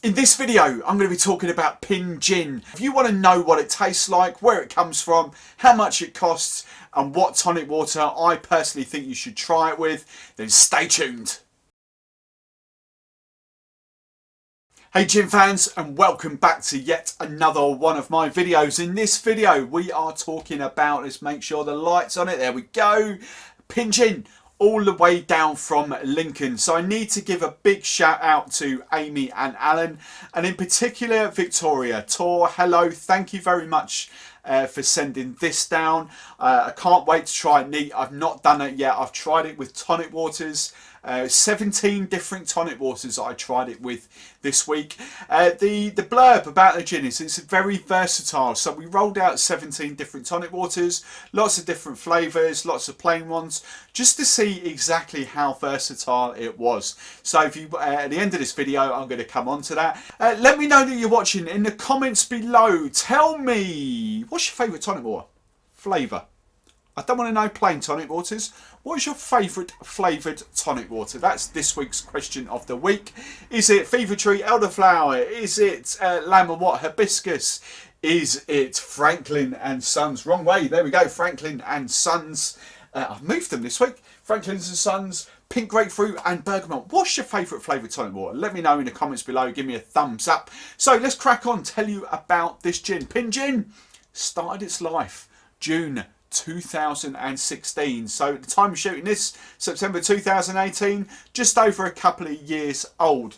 In this video, I'm going to be talking about Pin Gin. If you want to know what it tastes like, where it comes from, how much it costs, and what tonic water I personally think you should try it with, then stay tuned. Hey gin fans, and welcome back to yet another one of my videos. In this video, we are talking about, let's make sure the light's on it, there we go, Pin Gin. All the way down from Lincoln. So I need to give a big shout out to Amy and Alan, and in particular Victoria. Tor, hello, thank you very much for sending this down. I can't wait to try it neat. I've not done it yet. I've tried it with tonic waters. 17 different tonic waters I tried it with this week. The blurb about the gin is it's very versatile. So we rolled out 17 different tonic waters, lots of different flavours, lots of plain ones, just to see exactly how versatile it was. So if you at the end of this video, I'm going to come on to that. Let me know that you're watching in the comments below. Tell me, what's your favourite tonic water flavour? I don't want to know plain tonic waters. What is your favourite flavoured tonic water? That's this week's question of the week. Is it Fever Tree Elderflower? Is it Lamb and What Hibiscus? Is it Franklin and Sons? Wrong way. There we go. Franklin and Sons. I've moved them this week. Franklin's and Sons, Pink Grapefruit and Bergamot. What's your favourite flavoured tonic water? Let me know in the comments below. Give me a thumbs up. So let's crack on. Tell you about this gin. Pin Gin started its life June 2016. So at the time of shooting this, September 2018, just over a couple of years old.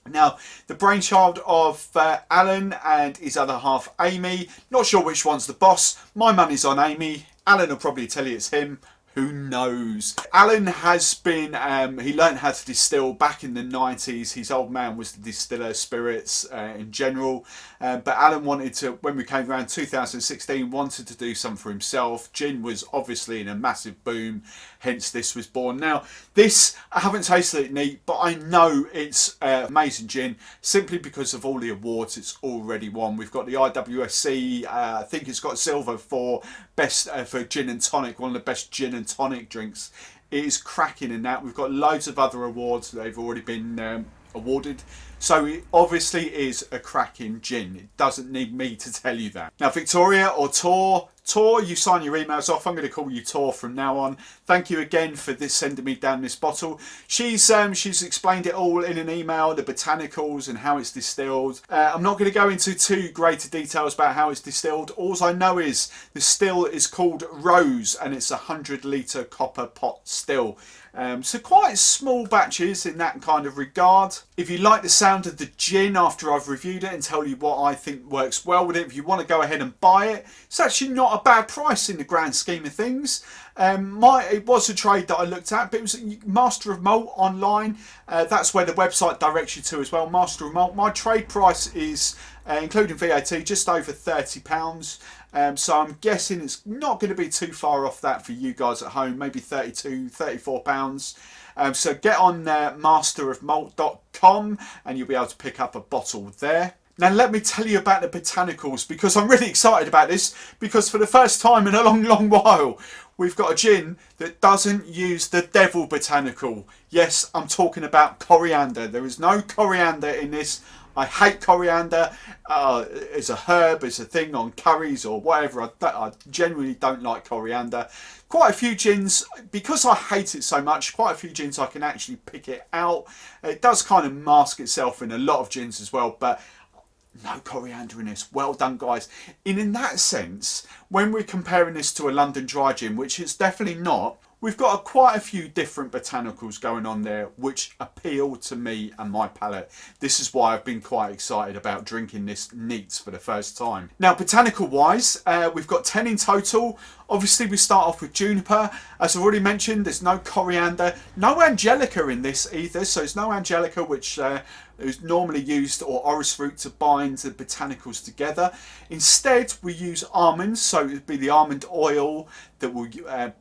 Now, the brainchild of Alan and his other half Amy. Not sure which one's the boss. My money's on Amy. Alan will probably tell you it's him. Who knows? Alan has been, he learned how to distill back in the 90s. His old man was the distiller of spirits in general. But Alan wanted to, when we came around 2016, wanted to do something for himself. Gin was obviously in a massive boom, hence this was born. Now, this, I haven't tasted it neat, but I know it's amazing gin, simply because of all the awards it's already won. We've got the IWSC, I think it's got silver for best for gin and tonic, one of the best gin and tonic drinks. It is cracking in that. We've got loads of other awards that they've already been awarded. So it obviously is a cracking gin. It doesn't need me to tell you that. Now, Victoria or Tor, you sign your emails off. I'm going to call you Tor from now on. Thank you again for this, sending me down this bottle. She's explained it all in an email, the botanicals and how it's distilled. I'm not going to go into too great details about how it's distilled. All I know is the still is called Rose, and it's a 100-litre copper pot still. So quite small batches in that kind of regard. If you like the sound of the gin after I've reviewed it and tell you what I think works well with it, if you want to go ahead and buy it, it's actually not a bad price in the grand scheme of things. It was a trade that I looked at, but it was Master of Malt online. That's where the website directs you to as well, Master of Malt. My trade price is, including VAT, just over £30. So I'm guessing it's not going to be too far off that for you guys at home, maybe £32, £34. So get on masterofmalt.com and you'll be able to pick up a bottle there. Now let me tell you about the botanicals, because I'm really excited about this, because for the first time in a long while we've got a gin that doesn't use the devil botanical. Yes, I'm talking about coriander. There is no coriander in this. I hate coriander. It's a herb, it's a thing on curries or whatever. I genuinely don't like coriander. Quite a few gins, because I hate it so much, quite a few gins I can actually pick it out. It does kind of mask itself in a lot of gins as well, but no coriander in this. Well done, guys. In that sense, when we're comparing this to a London dry gin, which it's definitely not, we've got quite a few different botanicals going on there which appeal to me and my palate. This is why I've been quite excited about drinking this neat for the first time. Now, botanical wise, we've got 10 in total. Obviously, we start off with Juniper. As I've already mentioned, there's no coriander, no angelica in this either. So there's no angelica, which is normally used, or orris fruit, to bind the botanicals together. Instead, we use almonds, so it'd be the almond oil that will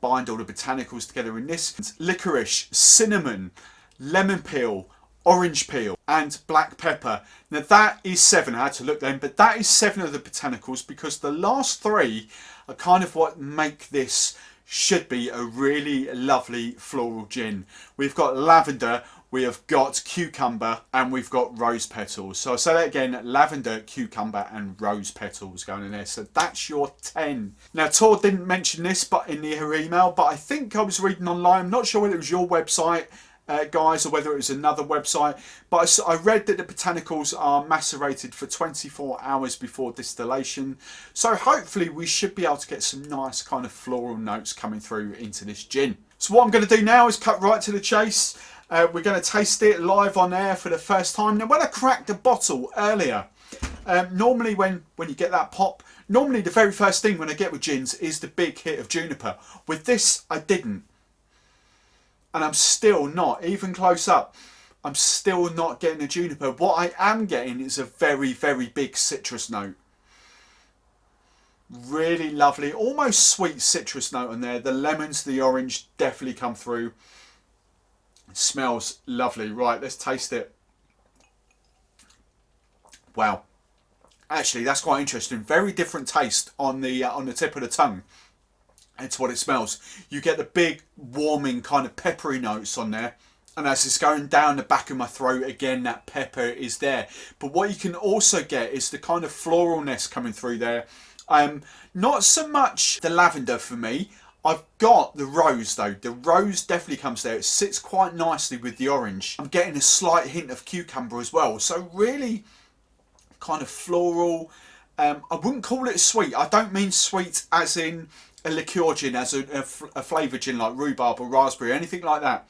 bind all the botanicals together in this. Licorice, cinnamon, lemon peel, orange peel and black pepper. Now that is 7. I had to look then, but that is 7 of the botanicals, because the last 3 are kind of what make this should be a really lovely floral gin. We've got lavender, we have got cucumber, and we've got rose petals. So I'll say that again, lavender, cucumber and rose petals going in there. So that's your 10. Now Tor didn't mention this but in her email, but I think I was reading online, I'm not sure whether it was your website, guys, or whether it was another website, but I read that the botanicals are macerated for 24 hours before distillation. So hopefully we should be able to get some nice kind of floral notes coming through into this gin. So what I'm going to do now is cut right to the chase. We're going to taste it live on air for the first time. Now when I cracked the bottle earlier, normally when you get that pop, normally the very first thing when I get with gins is the big hit of Juniper. With this I didn't. And I'm still not, even close up, I'm still not getting a Juniper. What I am getting is a very, very big citrus note. Really lovely, almost sweet citrus note on there. The lemons, the orange definitely come through. It smells lovely. Right, let's taste it. Wow. Actually, that's quite interesting. Very different taste on the tip of the tongue. It's what it smells. You get the big warming kind of peppery notes on there, and as it's going down the back of my throat again, that pepper is there. But what you can also get is the kind of floralness coming through there. Not so much the lavender for me. I've got the rose though. The rose definitely comes there. It sits quite nicely with the orange. I'm getting a slight hint of cucumber as well. So really kind of floral. I wouldn't call it sweet. I don't mean sweet as in a liqueur gin, as a flavoured gin like rhubarb or raspberry, anything like that.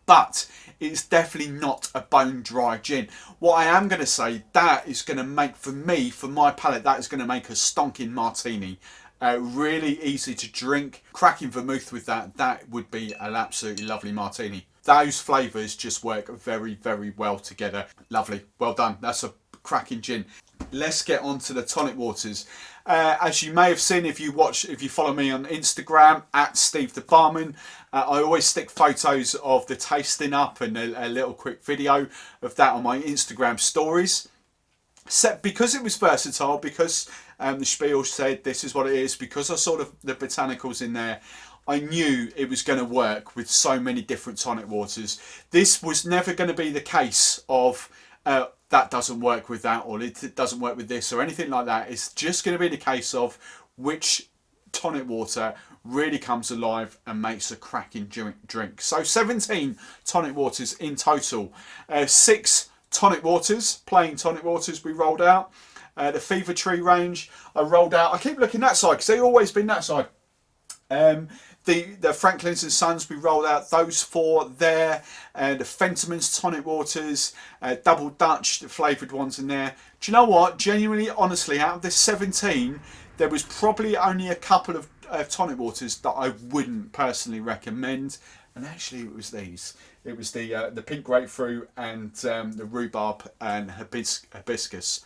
But it's definitely not a bone dry gin. What I am going to say, that is going to make, for me, for my palate, that is going to make a stonking martini. Really easy to drink. Cracking vermouth with that, that would be an absolutely lovely martini. Those flavours just work very, very well together. Lovely, well done. That's a cracking gin. Let's get on to the tonic waters. As you may have seen if you follow me on Instagram at Steve the Barman, I always stick photos of the tasting up and a little quick video of that on my Instagram stories. Because it was versatile, because the spiel said this is what it is, because I saw the botanicals in there, I knew it was going to work with so many different tonic waters. This was never going to be the case of that doesn't work with that, or it doesn't work with this, or anything like that. It's just going to be the case of which tonic water really comes alive and makes a cracking drink. So 17 tonic waters in total. 6 tonic waters, plain tonic waters we rolled out. The Fever Tree range I rolled out. I keep looking that side because they've always been that side. The Franklin's and Sons, we rolled out those 4 there. The Fentiman's tonic waters, Double Dutch, the flavoured ones in there. Do you know what? Genuinely, honestly, out of the 17, there was probably only a couple of tonic waters that I wouldn't personally recommend. And actually, it was these. It was the pink grapefruit and the rhubarb and hibiscus.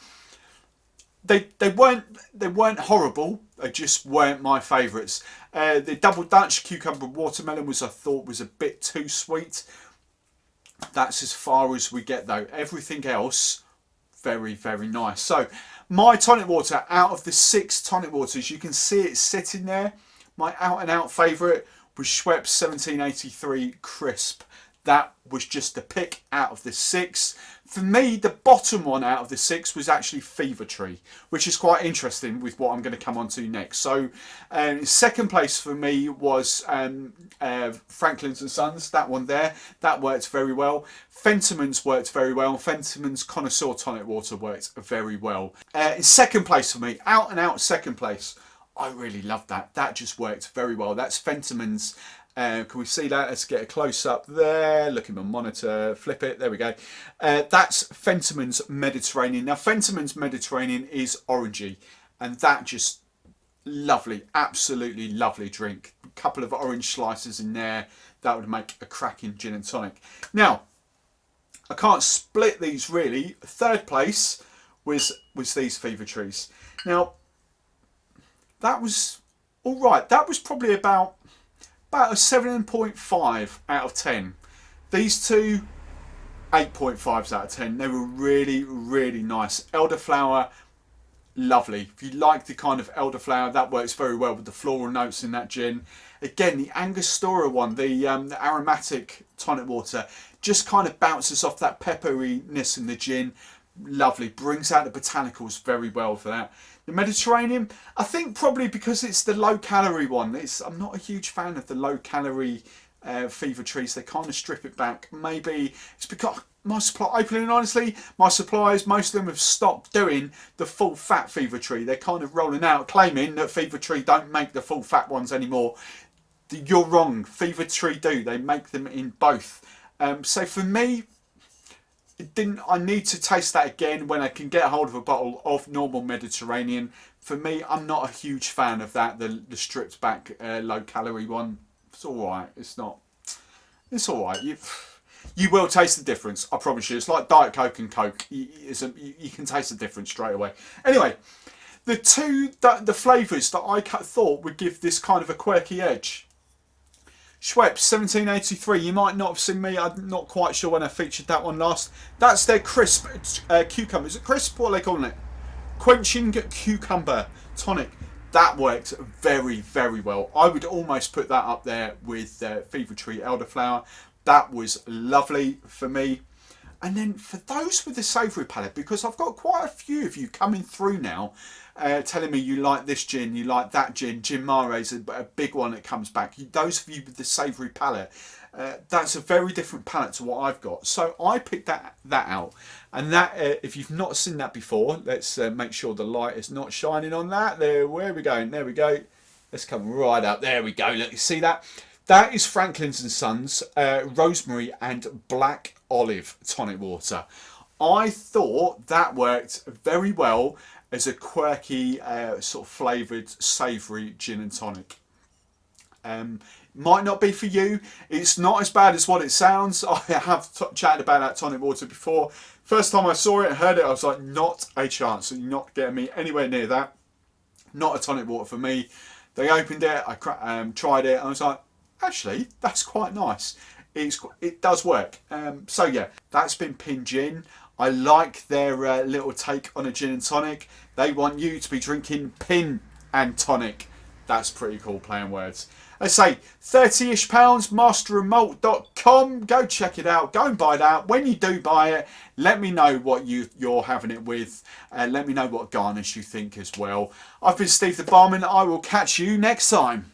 They weren't horrible. They just weren't my favourites. The Double Dutch cucumber watermelon I thought was a bit too sweet. That's as far as we get though. Everything else, very, very nice. So my tonic water, out of the 6 tonic waters, you can see it sitting there. My out and out favourite was Schweppes 1783 Crisp. That was just the pick out of the 6. For me, the bottom one out of the 6 was actually Fever Tree, which is quite interesting with what I'm going to come on to next. So, second place for me was Franklin's and Sons, that one there. That worked very well. Fentiman's worked very well. Fentiman's Connoisseur Tonic Water worked very well. In second place for me, out and out second place, I really loved that. That just worked very well. That's Fentiman's. Can we see that? Let's get a close up there. Look at my monitor, flip it, there we go. That's Fentiman's Mediterranean. Now Fentiman's Mediterranean is orangey, and that just lovely, absolutely lovely drink. A couple of orange slices in there, that would make a cracking gin and tonic. Now, I can't split these really. Third place was these Fever Trees. Now, that was all right. That was probably about a 7.5 out of 10. These two, 8.5s out of 10. They were really, really nice. Elderflower, lovely. If you like the kind of elderflower, that works very well with the floral notes in that gin. Again, the Angostura one, the aromatic tonic water, just kind of bounces off that pepperiness in the gin. Lovely, brings out the botanicals very well for that. The Mediterranean, I think probably because it's the low calorie one. I'm not a huge fan of the low calorie fever trees. They kind of strip it back. Maybe it's because my supply, openly and honestly, my suppliers, most of them have stopped doing the full fat fever tree. They're kind of rolling out claiming that fever tree don't make the full fat ones anymore. You're wrong. Fever tree do. They make them in both. So for me, I need to taste that again when I can get a hold of a bottle of normal Mediterranean. For me, I'm not a huge fan of that, the stripped back low calorie one. It's alright, it's alright. You will taste the difference, I promise you. It's like Diet Coke and Coke. You can taste the difference straight away. Anyway, the flavours that I thought would give this kind of a quirky edge. Schweppes 1783, you might not have seen me, I'm not quite sure when I featured that one last. That's their crisp cucumber. Is it crisp? What are they calling it? Quenching cucumber tonic. That worked very, very well. I would almost put that up there with Fever Tree Elderflower. That was lovely for me. And then for those with the savoury palate, because I've got quite a few of you coming through now, telling me you like this gin, you like that gin. Gin Mare is a big one that comes back. Those of you with the savoury palate, that's a very different palate to what I've got. So I picked that out. And that, if you've not seen that before, let's make sure the light is not shining on that. There, where are we going? There we go. Let's come right up. There we go. Look, you see that? That is Franklin's and Sons Rosemary and Black Olive Tonic Water. I thought that worked very well as a quirky, sort of flavoured, savoury gin and tonic. Might not be for you. It's not as bad as what it sounds. I have chatted about that tonic water before. First time I saw it and heard it, I was like, not a chance. You're not getting me anywhere near that. Not a tonic water for me. They opened it, I tried it, and I was like, actually, that's quite nice. It does work. So yeah, that's been Pin Gin. I like their little take on a gin and tonic. They want you to be drinking Pin and Tonic. That's pretty cool, playing words. I say £30-ish, masterandmalt.com. Go check it out. Go and buy that. When you do buy it, let me know what you're having it with. Let me know what garnish you think as well. I've been Steve the Barman. I will catch you next time.